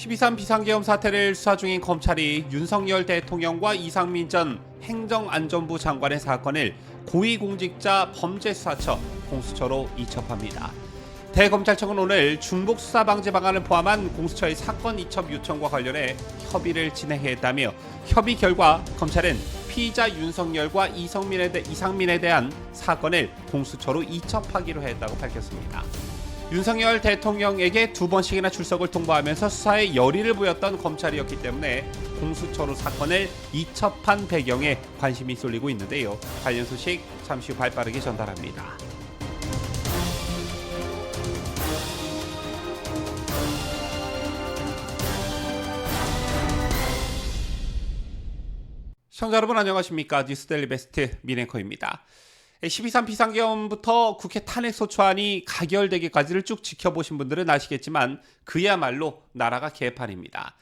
12.3 비상계엄 사태를 수사 중인 검찰이 윤석열 대통령과 이상민 전 행정안전부 장관의 사건을 고위공직자 범죄수사처 공수처로 이첩합니다. 대검찰청은 오늘 중복 수사 방지 방안을 포함한 공수처의 사건 이첩 요청과 관련해 협의를 진행했다며 협의 결과 검찰은 피의자 윤석열과 이상민에 대한 사건을 공수처로 이첩하기로 했다고 밝혔습니다. 윤석열 대통령에게 2번씩이나 출석을 통보하면서 수사에 열의를 보였던 검찰이었기 때문에 공수처로 사건을 이첩한 배경에 관심이 쏠리고 있는데요. 관련 소식 잠시 후 발빠르게 전달합니다. 시청자 여러분 안녕하십니까? 뉴스데일리 베스트 민앵커입니다. 12.3 비상계엄부터 국회 탄핵소추안이 가결되기까지를 쭉 지켜보신 분들은 아시겠지만 그야말로 나라가 개판입니다.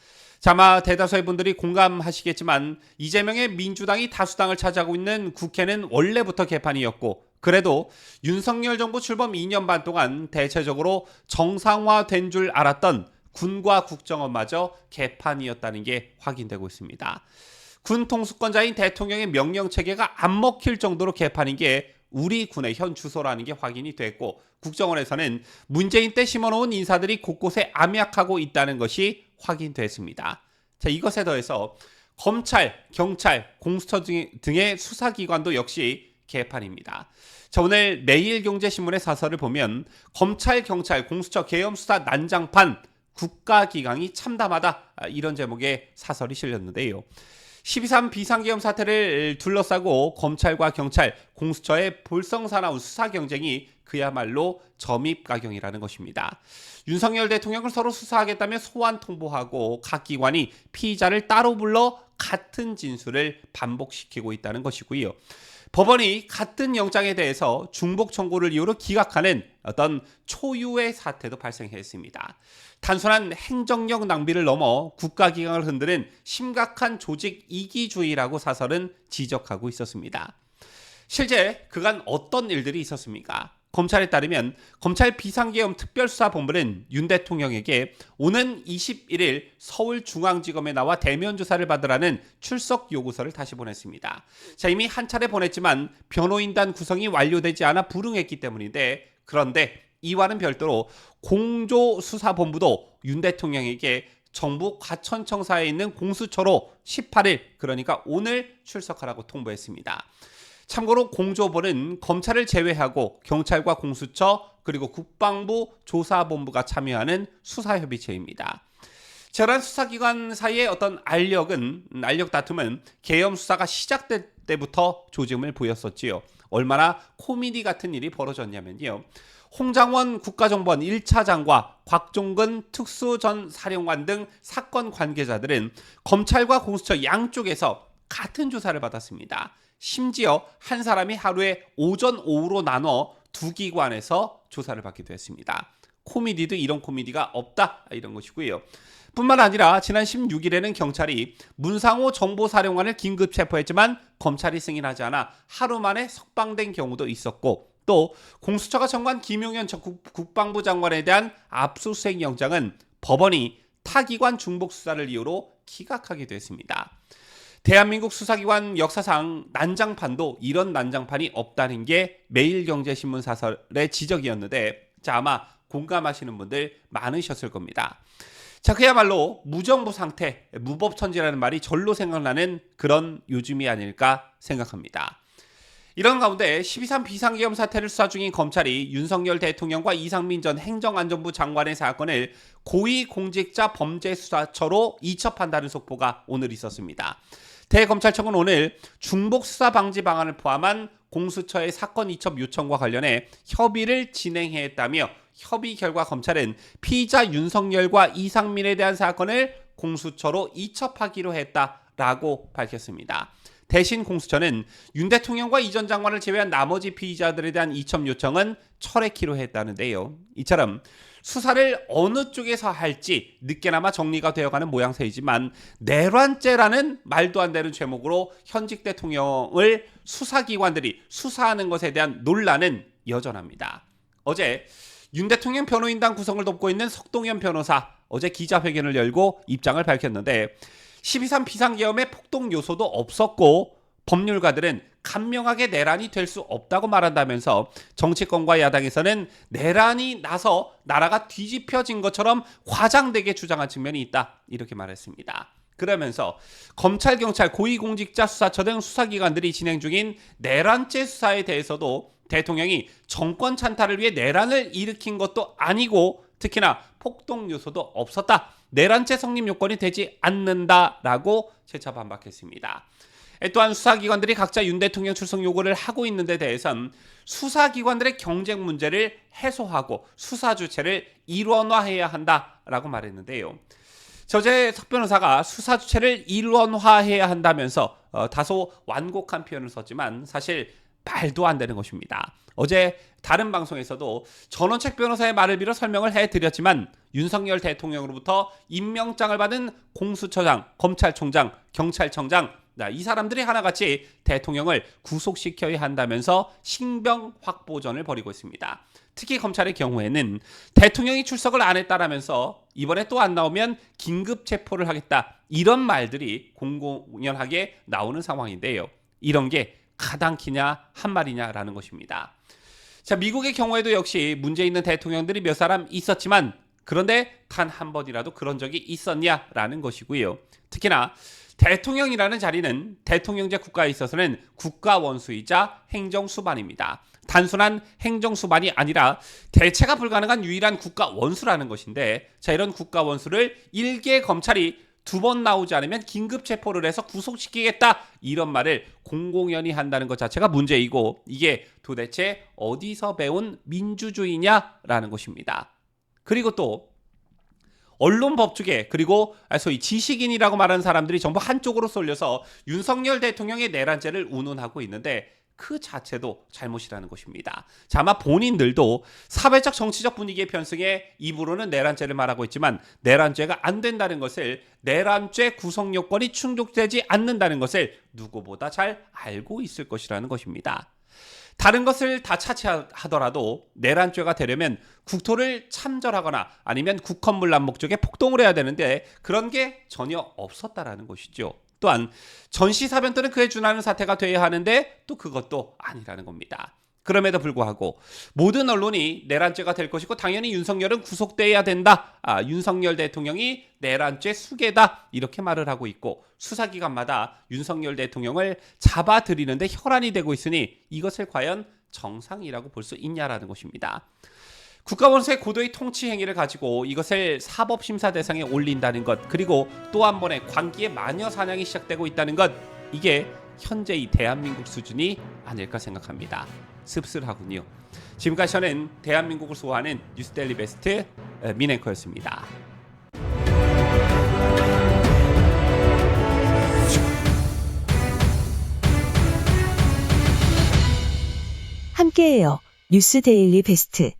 아마 대다수의 분들이 공감하시겠지만 이재명의 민주당이 다수당을 차지하고 있는 국회는 원래부터 개판이었고 그래도 윤석열 정부 출범 2년 반 동안 대체적으로 정상화된 줄 알았던 군과 국정원마저 개판이었다는 게 확인되고 있습니다. 군 통수권자인 대통령의 명령체계가 안 먹힐 정도로 개판인 게 우리 군의 현 주소라는 게 확인이 됐고 국정원에서는 문재인 때 심어놓은 인사들이 곳곳에 암약하고 있다는 것이 확인됐습니다. 자, 이것에 더해서 검찰, 경찰, 공수처 등의 수사기관도 역시 개판입니다. 자, 오늘 매일경제신문의 사설을 보면 검찰, 경찰, 공수처 계엄 수사 난장판 국가기강이 참담하다 이런 제목의 사설이 실렸는데요. 12.3 비상계엄 사태를 둘러싸고 검찰과 경찰, 공수처의 볼썽사나운 수사 경쟁이 그야말로 점입가경이라는 것입니다. 윤석열 대통령을 서로 수사하겠다며 소환 통보하고 각 기관이 피의자를 따로 불러 같은 진술을 반복시키고 있다는 것이고요. 법원이 같은 영장에 대해서 중복 청구를 이유로 기각하는 어떤 초유의 사태도 발생했습니다. 단순한 행정력 낭비를 넘어 국가기강을 흔드는 심각한 조직 이기주의라고 사설은 지적하고 있었습니다. 실제 그간 어떤 일들이 있었습니까? 검찰에 따르면 검찰 비상계엄 특별수사본부는 윤 대통령에게 오는 21일 서울중앙지검에 나와 대면 조사를 받으라는 출석 요구서를 다시 보냈습니다. 자, 이미 한 차례 보냈지만 변호인단 구성이 완료되지 않아 불응했기 때문인데 그런데 이와는 별도로 공조수사본부도 윤 대통령에게 정부 과천청사에 있는 공수처로 18일 그러니까 오늘 출석하라고 통보했습니다. 참고로 공조본은 검찰을 제외하고 경찰과 공수처 그리고 국방부 조사본부가 참여하는 수사협의체입니다. 저런 수사기관 사이의 어떤 알력 다툼은 계엄 수사가 시작될 때부터 조짐을 보였었지요. 얼마나 코미디 같은 일이 벌어졌냐면요. 홍장원 국가정보원 1차 장과 곽종근 특수 전 사령관 등 사건 관계자들은 검찰과 공수처 양쪽에서 같은 조사를 받았습니다. 심지어 한 사람이 하루에 오전, 오후로 나눠 두 기관에서 조사를 받기도 했습니다. 코미디도 이런 코미디가 없다 이런 것이고요. 뿐만 아니라 지난 16일에는 경찰이 문상호 정보사령관을 긴급 체포했지만 검찰이 승인하지 않아 하루 만에 석방된 경우도 있었고 또 공수처가 청구한 김용현 전 국방부 장관에 대한 압수수색 영장은 법원이 타기관 중복 수사를 이유로 기각하기도 했습니다. 대한민국 수사기관 역사상 난장판도 이런 난장판이 없다는 게 매일경제신문 사설의 지적이었는데 자, 아마 공감하시는 분들 많으셨을 겁니다. 자, 그야말로 무정부 상태, 무법천지라는 말이 절로 생각나는 그런 요즘이 아닐까 생각합니다. 이런 가운데 12.3 비상계엄 사태를 수사 중인 검찰이 윤석열 대통령과 이상민 전 행정안전부 장관의 사건을 고위공직자 범죄수사처로 이첩한다는 속보가 오늘 있었습니다. 대검찰청은 오늘 중복 수사 방지 방안을 포함한 공수처의 사건 이첩 요청과 관련해 협의를 진행했다며 협의 결과 검찰은 피의자 윤석열과 이상민에 대한 사건을 공수처로 이첩하기로 했다라고 밝혔습니다. 대신 공수처는 윤 대통령과 이 전 장관을 제외한 나머지 피의자들에 대한 이첩 요청은 철회키로 했다는데요. 이처럼 수사를 어느 쪽에서 할지 늦게나마 정리가 되어가는 모양새이지만 내란죄라는 말도 안 되는 제목으로 현직 대통령을 수사기관들이 수사하는 것에 대한 논란은 여전합니다. 어제 윤 대통령 변호인단 구성을 돕고 있는 석동현 변호사 어제 기자회견을 열고 입장을 밝혔는데 12.3 비상계엄의 폭동 요소도 없었고 법률가들은 간명하게 내란이 될 수 없다고 말한다면서 정치권과 야당에서는 내란이 나서 나라가 뒤집혀진 것처럼 과장되게 주장한 측면이 있다. 이렇게 말했습니다. 그러면서 검찰, 경찰, 고위공직자 수사처 등 수사기관들이 진행 중인 내란죄 수사에 대해서도 대통령이 정권 찬탈을 위해 내란을 일으킨 것도 아니고 특히나 폭동 요소도 없었다. 내란죄 성립 요건이 되지 않는다라고 재차 반박했습니다. 또한 수사기관들이 각자 윤 대통령 출석 요구를 하고 있는 데 대해선 수사기관들의 경쟁 문제를 해소하고 수사 주체를 일원화해야 한다라고 말했는데요. 저제 석 변호사가 수사 주체를 일원화해야 한다면서 다소 완곡한 표현을 썼지만 사실 말도 안 되는 것입니다. 어제 다른 방송에서도 전원책 변호사의 말을 빌어 설명을 해드렸지만 윤석열 대통령으로부터 임명장을 받은 공수처장, 검찰총장, 경찰청장 이 사람들이 하나같이 대통령을 구속시켜야 한다면서 신병 확보전을 벌이고 있습니다. 특히 검찰의 경우에는 대통령이 출석을 안 했다라면서 이번에 또 안 나오면 긴급 체포를 하겠다. 이런 말들이 공공연하게 나오는 상황인데요. 이런 게 가당키냐 한 말이냐라는 것입니다. 자, 미국의 경우에도 역시 문제 있는 대통령들이 몇 사람 있었지만 그런데 단 한 번이라도 그런 적이 있었냐라는 것이고요. 특히나 대통령이라는 자리는 대통령제 국가에 있어서는 국가 원수이자 행정 수반입니다. 단순한 행정 수반이 아니라 대체가 불가능한 유일한 국가 원수라는 것인데 자, 이런 국가 원수를 일개 검찰이 2번 나오지 않으면 긴급 체포를 해서 구속시키겠다 이런 말을 공공연히 한다는 것 자체가 문제이고 이게 도대체 어디서 배운 민주주의냐라는 것입니다. 그리고 또 언론 법조계 그리고 소위 지식인이라고 말하는 사람들이 전부 한쪽으로 쏠려서 윤석열 대통령의 내란죄를 운운하고 있는데 그 자체도 잘못이라는 것입니다. 자, 아마 본인들도 사회적 정치적 분위기의 편승에 입으로는 내란죄를 말하고 있지만 내란죄가 안 된다는 것을 내란죄 구성 요건이 충족되지 않는다는 것을 누구보다 잘 알고 있을 것이라는 것입니다. 다른 것을 다 차치하더라도 내란죄가 되려면 국토를 참전하거나 아니면 국헌문란 목적의 폭동을 해야 되는데 그런 게 전혀 없었다라는 것이죠. 또한 전시사변 또는 그에 준하는 사태가 돼야 하는데 또 그것도 아니라는 겁니다. 그럼에도 불구하고 모든 언론이 내란죄가 될 것이고 당연히 윤석열은 구속돼야 된다. 윤석열 대통령이 내란죄 수괴다. 이렇게 말을 하고 있고 수사기관마다 윤석열 대통령을 잡아들이는데 혈안이 되고 있으니 이것을 과연 정상이라고 볼 수 있냐라는 것입니다. 국가원수의 고도의 통치 행위를 가지고 이것을 사법심사 대상에 올린다는 것 그리고 또 한 번의 광기의 마녀 사냥이 시작되고 있다는 것 이게 현재 이 대한민국 수준이 아닐까 생각합니다. 씁쓸하군요. 지금까지 저는 대한민국을 소화하는 뉴스데일리 베스트 민앵커였습니다. 함께해요. 뉴스데일리 베스트